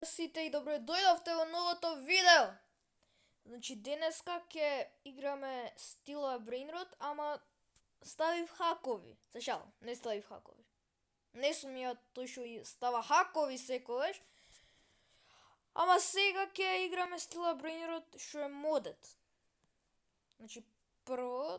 Сите и добро дојдовте во новото видео. Значи денеска ќе играме стила Brainrot, ама ставив хакови. Се шалам, не ставив хакови. Не сум ја тој што става хакови секогаш. Ама сега ќе играме стила Brainrot што е модет. Значи прво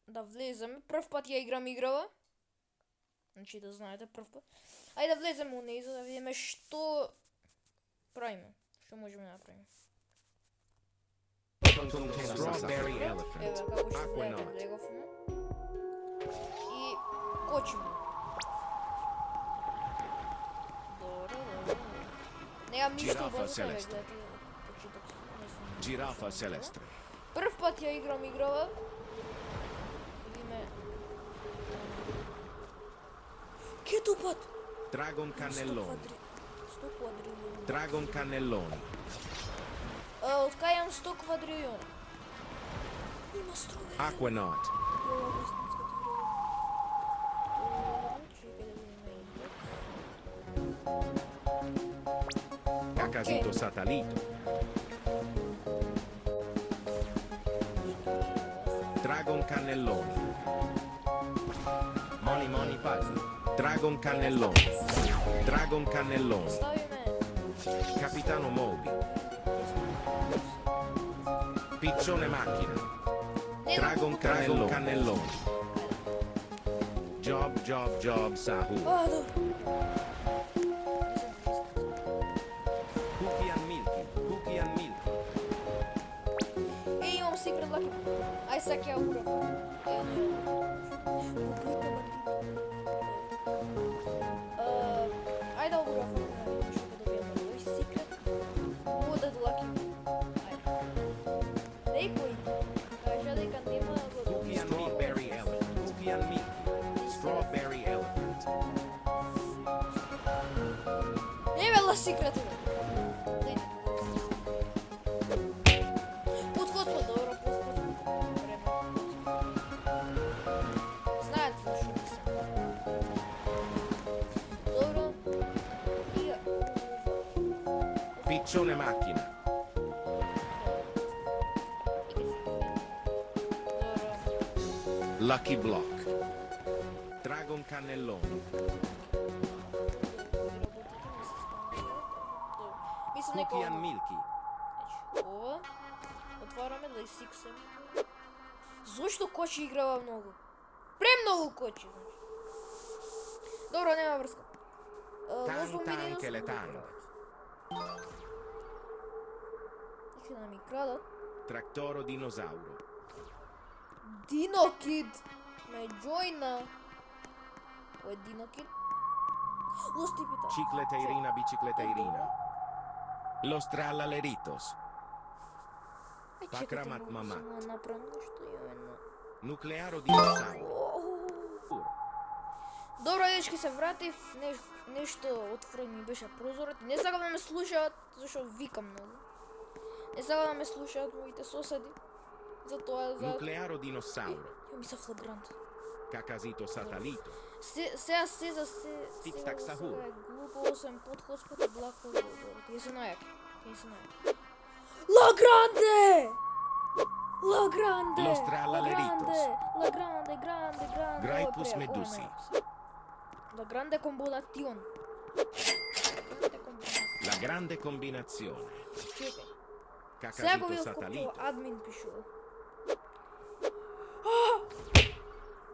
да влеземе, прв пат ја играм играва. Значи да знаете прв пат. Ајде да влеземе у неја за да видиме што правиме. Што можеме да направиме? Strawberry elephant. Еве како што Aquanaut. гледате влеговме. И кочиме. Добро. Немам ништо Girafa убаво да celeste. гледате. Почиток не сум. Girafa celeste. Прв пат ја играм играва. Видиме. Ке пат? Dragon cannelloni. 100 квадрилиони. Dragon cannelloni. Откајам 100 квадрилиони. Има строве. Aquanaut. Cacasito satalito. Dragon cannelloni. Money money pazzi. Dragon cannelloni. Dragon cannelloni. Ставиме. Capitano Moby. Piccione macchina. Dragon cannelloni. Job Sahu. Добро. Cookie and Milky. Имам секрет лаки. Ај сега ќе урав. Ајде да урав. Што да добиеме овој секрет. Модет лаки. Ајде. Некој кажа дека нема да го Cookie and Strawberry elephant. Cookie and Milky. Strawberry elephant. Еве ла секретот. Подход добро, подход. Знаете што мислам. Добро. И Piccione macchina. Lucky Block. Dragon cannelloni. Мислам Cookie дека and Milky. ова отвараме да изсиксем. Зошто кочи играва многу? Премногу кочи. Добро, нема врска. Лозвам Tanta минус. anche le tante. Ише да ми крадат. Tractoro dinosauro. Динокид ме джойна. Ова е Динокид. Лости пита. Cicleteirina bicicleteirina. Los trallaleritos. Pakramat mamat. Направам нешто јавено. Nuclearo dinosauro. Добро, дечки, се вратив. Нешто отвори ми беше прозорот. Не сакам да ме слушаат, зашто викам многу. Не сакам да ме слушаат моите соседи. Затоа за... Nuclearo dinosauro. Ја ми се флагрант. Cacasito satalito. Сега се Тик-так сахур. глупо сум подход и блако добро. Ти се најак. Ла гранде! Ла гранде! Los trallaleritos. Ла гранде, гранде. Graipus medusi. La grande combinazione. La grande combinazione. Чекај. Сега го Cacasito видов satalito. како админ пишува.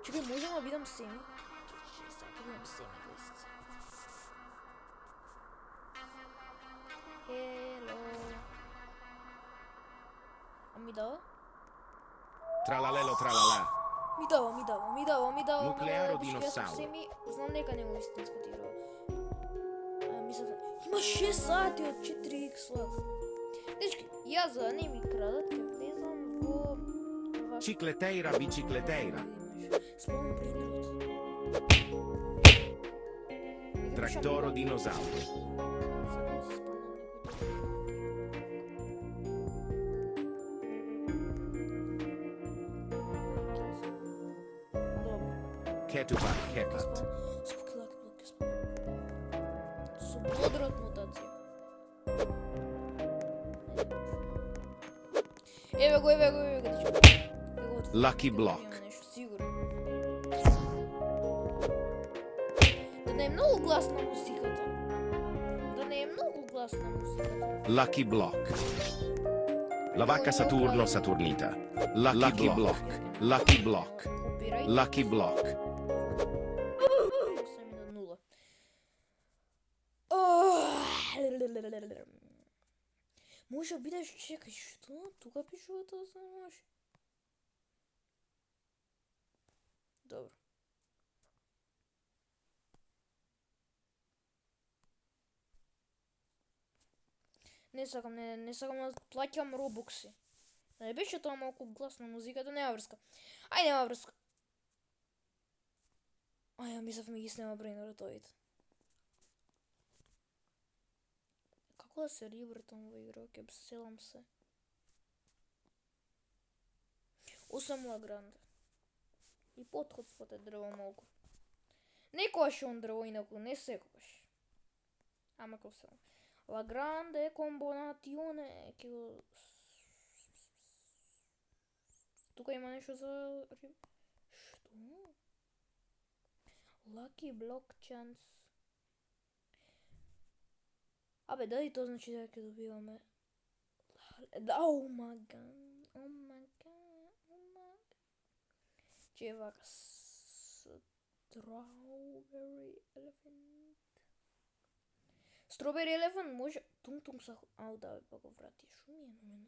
Чекај, можам да видам семи? Сега да видам семи листици. Хело. А ми дава? Tralalelo tralala. Ми дава. Нуклеаро Дечки, јас диносаур. сум семи, знам дека не е истинското игра. Мислам, има 6 сати од 4x лак. Дечки, јас за да не ми крадат, ќе влезам во... Cicleteira bicicleteira. Спомнам Brainrot. Tractoro dinosauro. Ketupat kepat. Со бодрот мутација. Еве го, дечко. Lucky block. Има нешто сигурно. Да не е многу гласна музиката. Lucky block. La vacca Saturno Saturnita. Lucky block. Lucky block. Копирајт. Lucky block. Остави на нула. Може бидеш, чекај, што? Тука пишува тоа се не може. Добро. Не сакам да плаќам робокси. Да не беше тоа малку гласна музиката, нема врска. Ајде, нема врска. Ај, ја мислев ми ги снема брейнерот овите. Како да се рибртам во игра, ќе селам се. 8 лагранде. И подход споте дрво малку. Некојаш он дрво, инаку не секогаш. Ама како селам. La grande combinazione che тука има нешто за што? Lucky block chance. Абе, дали тоа значи дека ќе добиваме? Oh my god. Oh my god. Oh my god. Чевак strawberry elephant. Strawberry Elephant може тунг са... Ау, да, па го врати. Шо ми е на мене?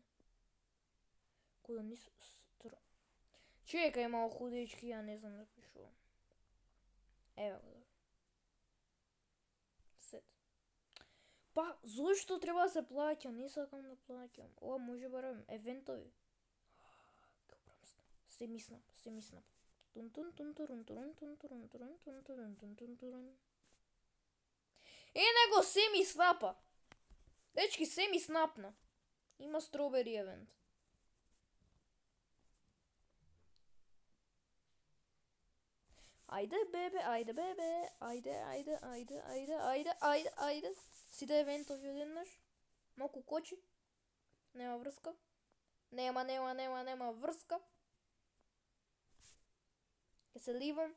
Куда нису... Чекај мало худечки, ја не знам да пишувам. Ева го да. Сет. Па, зошто треба да се плаќа? Не сакам да плаќам. Ова може барем евентови. Се мислам. Тун тун тун турун турун тун турун турун тун турун тун тун турун. Него се ми снапа. Дечки, се ми снапна. Има стробери евент. Ајде бебе. Ајде. Сите евентови одеднаш. Малку кочи. Нема врска. Нема врска. Ке се ливам.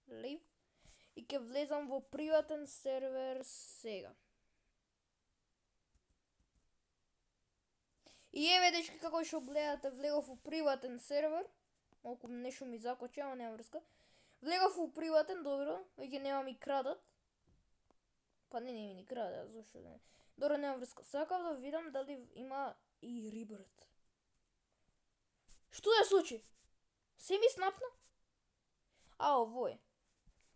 Лив. И ќе влезам во приватен сервер сега. И еве дечки како што гледате, влегов во приватен сервер. Малку нешто ми закочи, ама нема врска. Влегов во приватен, добро, веќе нема ми крадат. Па не ми ни крадат, зашто не. Добро, нема врска. Сакав да видам дали има и рибрт. Што да случи? Се ми снапна? Овој.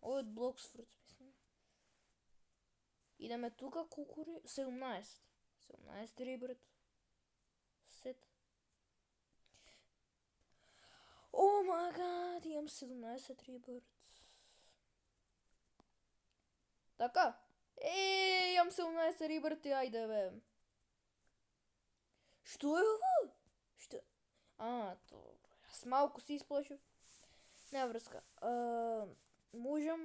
Ово од Bloxfruit, мислам. Идеме тука, кукури, 17. 17 рибрт. Сет. О май гад, имам 17 рибрт. Така. Имам 17 рибрти, ајде бе. Што е ово? Што? Добро. Јас малку си исплашив. Нема врска. Можам...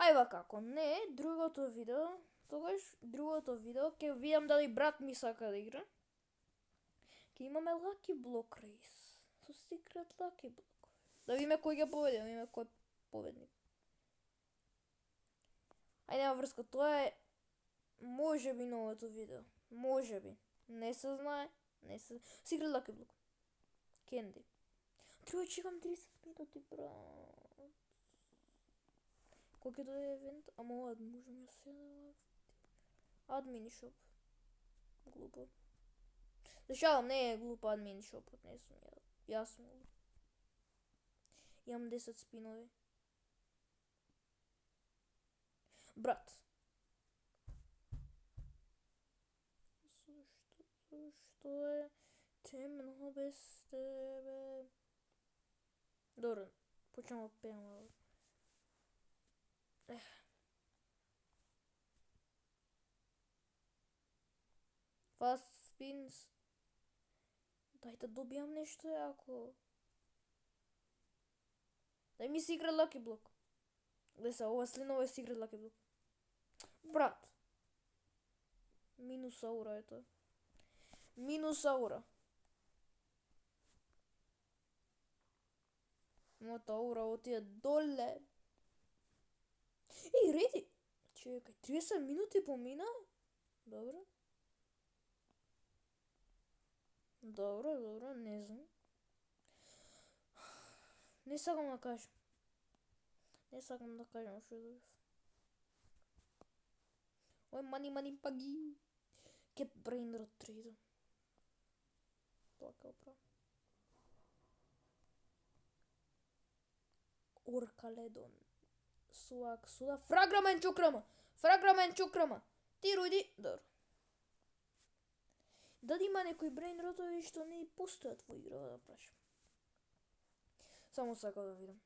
Ај вака, ако не, другото видео ќе видам дали брат ми сака да игра. Ќе имаме Lucky Block Race. Со Secret Lucky Block. Да видиме кој ќе победи, да видиме кој е победник. Ај нема врска, тоа е може би новото видео. Може би. Не се знае. Secret Lucky Block. Candy. Треба чекам 30 минути, брат. Кој ќе дојде евент? Ама можам ја се админ шоп. Глупо. Зашалам, не е глупо админ шопот, не сум јас сум глуп. Имам 10 спинови. Брат. Зашто е темно без тебе? Добро, почнемо пеем. Fast spins. Дај да добијам нешто јако. Дај ми Secret Lucky Block. Гледа, ова слинова е Secret Lucky Block. Брат. Минусаура е тоа. Минусаура. Мојата аура отиде доле. Еј, реди. Чекај, 30 минути помина? Добро. Добро, не знам. Не сакам да кажам. Што да. Ой, мани паги. Get brain rot трейда. Плака оправа. Оркаледон. Суак, суда. Фраграмен чукрама. Ти руди. Добро. Дали има некои брейн ротови што не постојат во игра, да прашам. Само сакав да видам.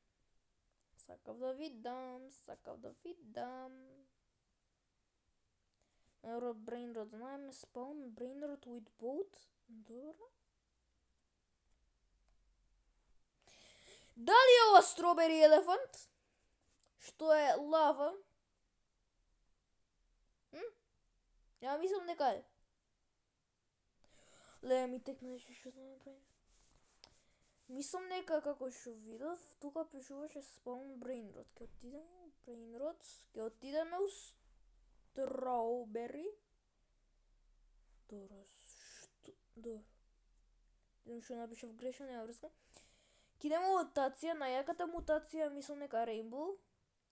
Brain rot, знаеме, spawn brain rot with boat. Добро. Дали е ова strawberry elephant? Што е лава? Ја мислам дека е. Ле, ми текна нешто што да направим. Мислам дека како што видов, тука пишуваше spawn brain rot. Ке отидеме brain rot, ке отидеме у strawberry. Добро, добро. Идем што напишав грешно, нема врска. Ке идеме мутација, најаката мутација, мислам дека Rainbow.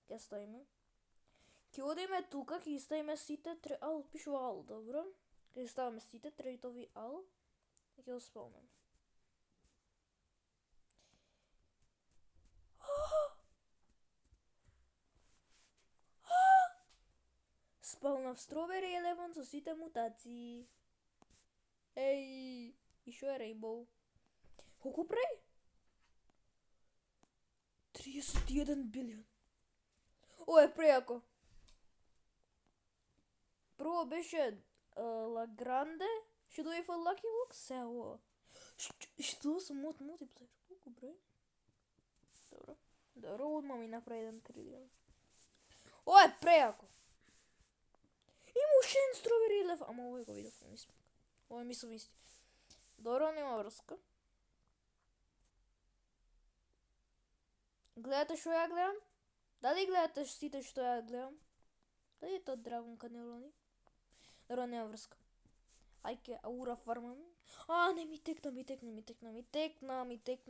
Ке ставиме. Ке одиме тука, ке ставиме сите пишува ал, добро. Ке ставиме сите трейтови ал. И ке го спомнем. Спалнав Strawberry Elephant со сите мутации. Еј, и шо е Rainbow? Колку прави? 31 билион. О, е прејако. Прво беше La Grande, што дојде во Lucky Block, се ова. Што сум од мултиплеер? Колку број? Добро, одма ми направи 1 трилион. О, е прејако. Има уште еден Strawberry Elephant, ама овој го видов, мислам. Овој мислам исти. Добро, нема врска. Гледате што ја гледам? Дали гледате сите што ја гледам? Дали е тоа Dragon Cannelloni? Добро, нема врска. Ајке, аура фармам. Не ми текна,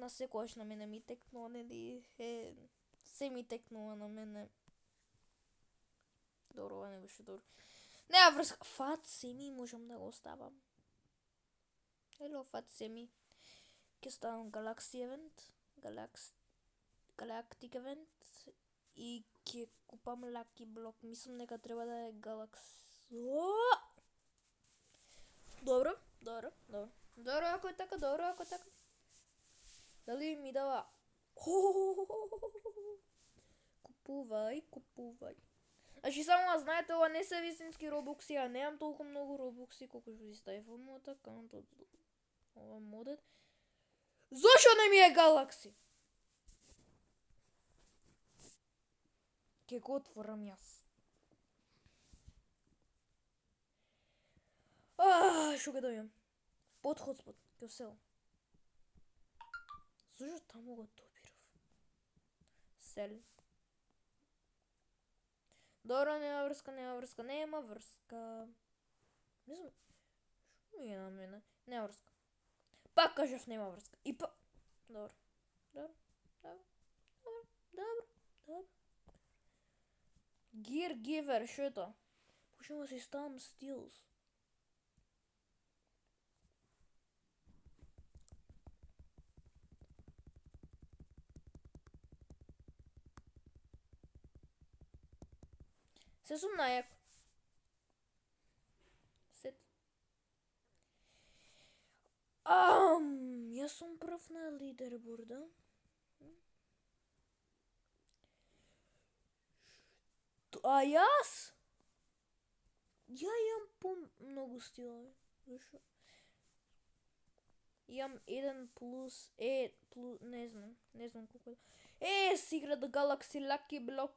секојаш на мене ми текнува, нели? Се ми текнува на мене. Добро, ова не беше добро. Нема врска. Фат семи можам да го ставам. Ело, фат семи. Ке ставам Galaxy Event. Galactic Event. И ке купам Lucky Block. Мислам дека треба да е Galaxy. Добро, ако е така, Дали ми дава... Купувај. Значи, само знаете, ова не се вистински робокси, а немам толку многу робокси, колку што си ставив во мојот акаунт од ова модет. Зошто не ми е Galaxy? Ке го отворам јас. Шо ке дојам? Под хотспот, ке оселам. Зошто таму го добирав? Сел. Добро, нема врска. Не знам. Шо ми е на мене? Нема врска. Пак кажав нема врска. И па... Добро. Gear Giver, шо е тоа? Почнува да си ставам стилс. Се сум најак. Сет. Јас сум прв на лидерборда. А јас? Ја имам по-многу стилови. Зашо? Имам 1 плюс, не знам колку е. Secret Galaxy Lucky Block.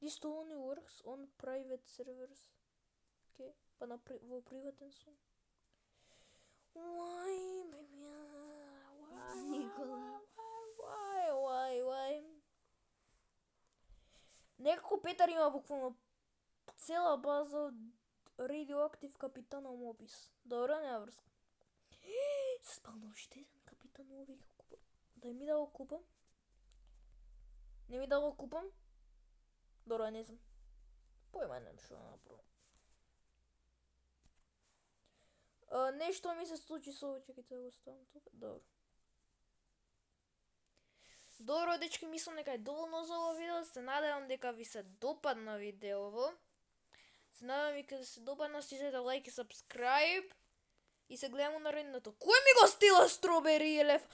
This only works on private servers. Okay, па во приватен сум. Why, baby? Никола. Why? Некако Петар има буквално цела база од радиоактив капитанов опис. Добро, нема врска. Се спална уште еден капитан ови го купам. Дај ми да го купам. Не ми да го купам. Добро, не знам. Појма немам што да направам. Нешто ми се случи со ово, чекайте да го ставам тука. Добро. Добро, дечки, мислам дека е доволно за ово видео. Се надевам дека ви се допадна видеово. Се надевам дека ви се допадна, стиснете лайк и subscribe. И се гледаме на наредното. Кој ми го стила стробери елеф?